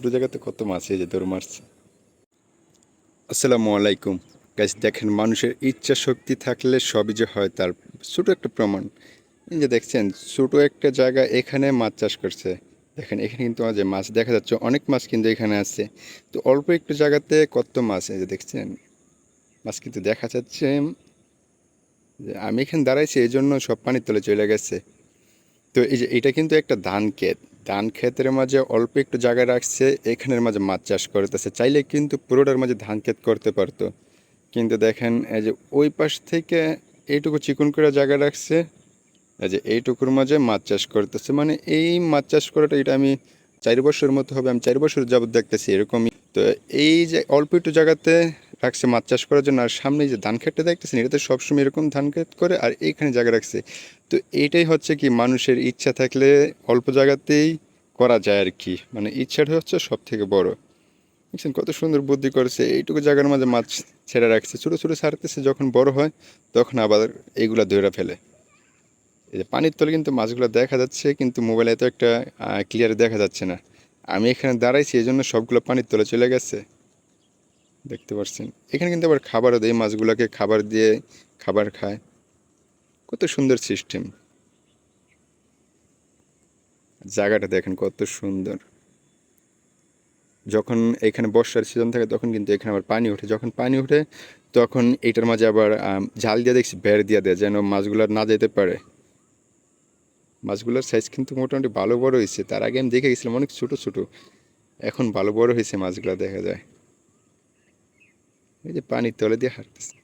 ছোটো জায়গাতে কত মাছ এই যে দৌড় মারছে। আসসালামু আলাইকুম গাইস, দেখেন মানুষের ইচ্ছা শক্তি থাকলে সবই যে হয় তার ছোটো একটা প্রমাণ। এই যে দেখছেন ছোটো একটা জায়গা, এখানে মাছ চাষ করছে। দেখেন এখানে কিন্তু যে মাছ দেখা যাচ্ছে, অনেক মাছ কিন্তু এখানে আছে। তো অল্প একটু জায়গাতে কত মাছ, এই যে দেখছেন মাছ কিন্তু দেখা যাচ্ছে। যে আমি এখানে দাঁড়াইছি এই জন্য সব পানির তলে চলে গেছে। তো এই যে এটা কিন্তু একটা ধান ক্ষেত, ধান ক্ষেতের মাঝে অল্প একটু জায়গা রাখছে, এখানের মাঝে মাছ চাষ করতেছে। চাইলে কিন্তু পুরোটার মাঝে ধান ক্ষেত করতে পারতো, কিন্তু দেখেন এই যে ওই পাশ থেকে এইটুকু চিকন করে জায়গা রাখছে, এই যে এইটুকুর মাঝে মাছ চাষ করতেছে। মানে এই মাছ চাষ করাটা, এটা আমি 4 বছর মতো হবে, আমি 4 বছর যাবত দেখতেছি এরকমই। তো এই যে অল্প একটু জায়গাতে রাখছে মাছ চাষ করার জন্য, আর সামনে যে ধান ক্ষেতটা দেখতেছেন, এটাতে সবসময় এরকম ধান ক্ষেত করে, আর এইখানে জায়গা রাখছে। তো এইটাই হচ্ছে কি, মানুষের ইচ্ছা থাকলে অল্প জায়গাতেই করা যায় আর কি। মানে ইচ্ছাটা হচ্ছে সব থেকে বড়। দেখছেন কত সুন্দর বুদ্ধি করেছে, এইটুকু জায়গার মাঝে মাছ ছেড়ে রাখছে, ছোটো ছোটো ছাড়তেছে, যখন বড় হয় তখন আবার এইগুলা ধরে ফেলে। এই যে পানির তলে কিন্তু মাছগুলো দেখা যাচ্ছে, কিন্তু মোবাইলে এত একটা ক্লিয়ার দেখা যাচ্ছে না। আমি এখানে দাঁড়াইছি এই জন্য সবগুলো পানির তলে চলে গেছে, দেখতে পাচ্ছেন। এখানে কিন্তু আবার খাবারও দেয়, মাছগুলোকে খাবার দিয়ে খাবার খায়। কত সুন্দর সিস্টেম, জায়গাটা দেখেন কত সুন্দর। যখন এখানে বর্ষার সিজন থাকে তখন কিন্তু এখানে আবার পানি ওঠে, যখন পানি ওঠে তখন এইটার মাঝে আবার জাল দিয়ে দেখছি, বেড় দিয়ে দেয় যেন মাছগুলো না যেতে পারে। মাছগুলোর সাইজ কিন্তু মোটামুটি ভালো বড় হয়েছে, তার আগে আমি দেখে গেছিলাম অনেক ছোট ছোট, এখন ভালো বড় হয়েছে মাছগুলো দেখা যায়। এই যে পানির তলে দিয়ে হাঁটতেছে।